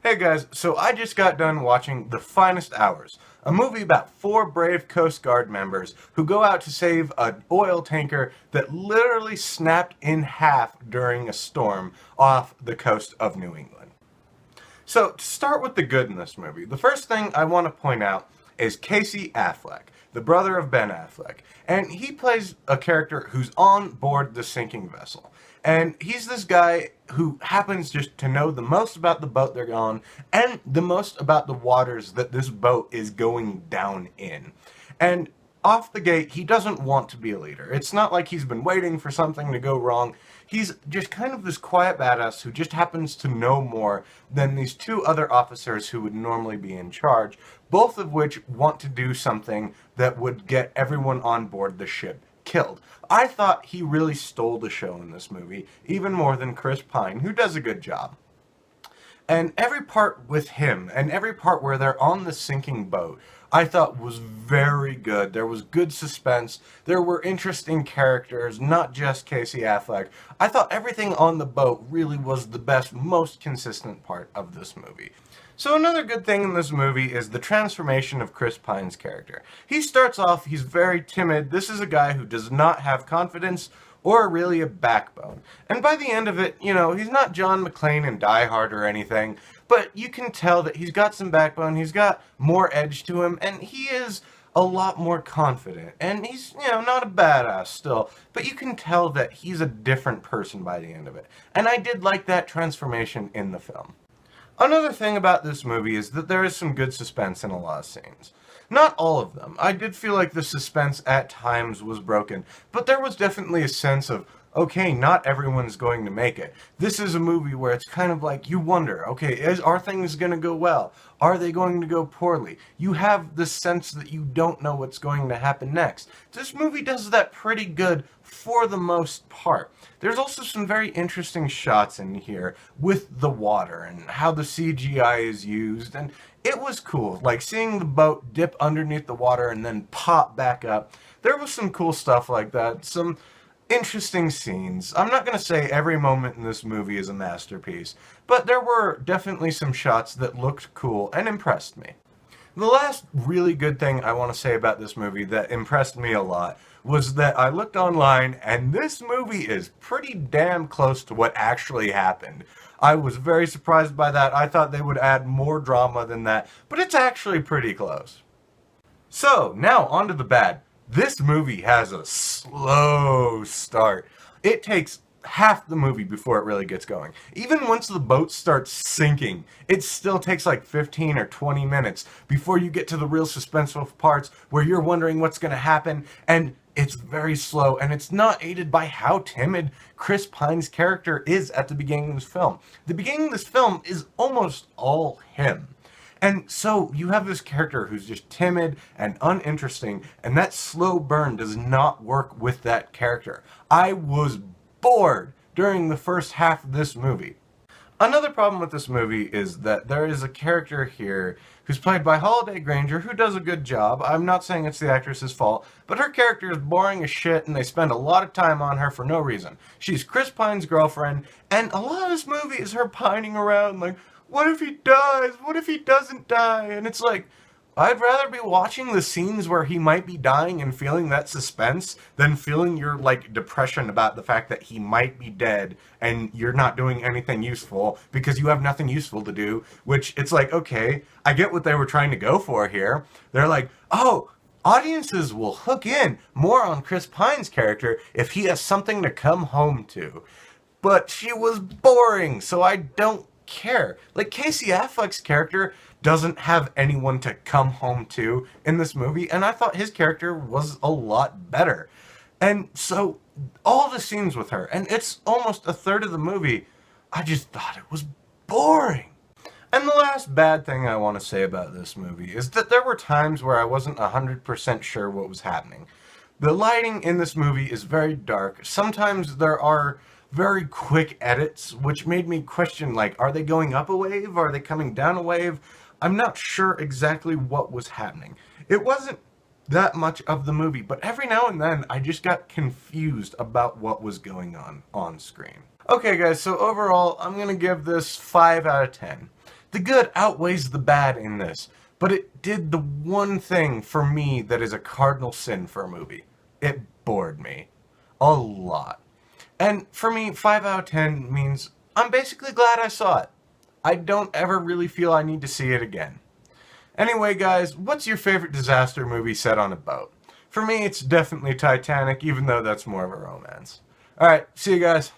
Hey guys, so I just got done watching The Finest Hours, a movie about four brave Coast Guard members who go out to save an oil tanker that literally snapped in half during a storm off the coast of New England. So, to start with the good in this movie, the first thing I want to point out is Casey Affleck, the brother of Ben Affleck. And he plays a character who's on board the sinking vessel. And he's this guy who happens just to know the most about the boat they're on and the most about the waters that this boat is going down in. And off the gate, he doesn't want to be a leader. It's not like he's been waiting for something to go wrong. He's just kind of this quiet badass who just happens to know more than these two other officers who would normally be in charge, both of which want to do something that would get everyone on board the ship killed. I thought he really stole the show in this movie, even more than Chris Pine, who does a good job. And every part with him, and every part where they're on the sinking boat, I thought was very good. There was good suspense. There were interesting characters, not just Casey Affleck. I thought everything on the boat really was the best, most consistent part of this movie. So another good thing in this movie is the transformation of Chris Pine's character. He starts off, he's very timid. This is a guy who does not have confidence or really a backbone. And by the end of it, he's not John McClane in Die Hard or anything, but you can tell that he's got some backbone, he's got more edge to him, and he is a lot more confident. And he's, not a badass still, but you can tell that he's a different person by the end of it. And I did like that transformation in the film. Another thing about this movie is that there is some good suspense in a lot of scenes. Not all of them. I did feel like the suspense at times was broken, but there was definitely a sense of, okay, not everyone's going to make it. This is a movie where it's kind of like you wonder, okay, are things going to go well? Are they going to go poorly? You have the sense that you don't know what's going to happen next. This movie does that pretty good for the most part. There's also some very interesting shots in here with the water and how the CGI is used, and it was cool, like seeing the boat dip underneath the water and then pop back up. There was some cool stuff like that, some interesting scenes. I'm not going to say every moment in this movie is a masterpiece, but there were definitely some shots that looked cool and impressed me. The last really good thing I want to say about this movie that impressed me a lot was that I looked online and this movie is pretty damn close to what actually happened. I was very surprised by that. I thought they would add more drama than that, but it's actually pretty close. So, now on to the bad. This movie has a slow start. It takes half the movie before it really gets going. Even once the boat starts sinking, it still takes like 15 or 20 minutes before you get to the real suspenseful parts where you're wondering what's going to happen, and it's very slow, and it's not aided by how timid Chris Pine's character is at the beginning of this film. The beginning of this film is almost all him. And so you have this character who's just timid and uninteresting, and that slow burn does not work with that character. I was bored during the first half of this movie. Another problem with this movie is that there is a character here who's played by Holliday Grainger who does a good job. I'm not saying it's the actress's fault, but her character is boring as shit and they spend a lot of time on her for no reason. She's Chris Pine's girlfriend, and a lot of this movie is her pining around like, what if he dies? What if he doesn't die? And it's like, I'd rather be watching the scenes where he might be dying and feeling that suspense than feeling your, depression about the fact that he might be dead and you're not doing anything useful because you have nothing useful to do, which it's like, okay, I get what they were trying to go for here. They're like, oh, audiences will hook in more on Chris Pine's character if he has something to come home to. But she was boring, so I don't care. Like, Casey Affleck's character doesn't have anyone to come home to in this movie, and I thought his character was a lot better. And so, all the scenes with her, and it's almost a third of the movie, I just thought it was boring. And the last bad thing I want to say about this movie is that there were times where I wasn't 100% sure what was happening. The lighting in this movie is very dark. Sometimes there are very quick edits, which made me question, are they going up a wave? Are they coming down a wave? I'm not sure exactly what was happening. It wasn't that much of the movie, but every now and then I just got confused about what was going on screen. Okay guys, so overall I'm going to give this 5 out of 10. The good outweighs the bad in this, but it did the one thing for me that is a cardinal sin for a movie. It bored me. A lot. And for me, 5 out of 10 means I'm basically glad I saw it. I don't ever really feel I need to see it again. Anyway, guys, what's your favorite disaster movie set on a boat? For me, it's definitely Titanic, even though that's more of a romance. Alright, see you guys.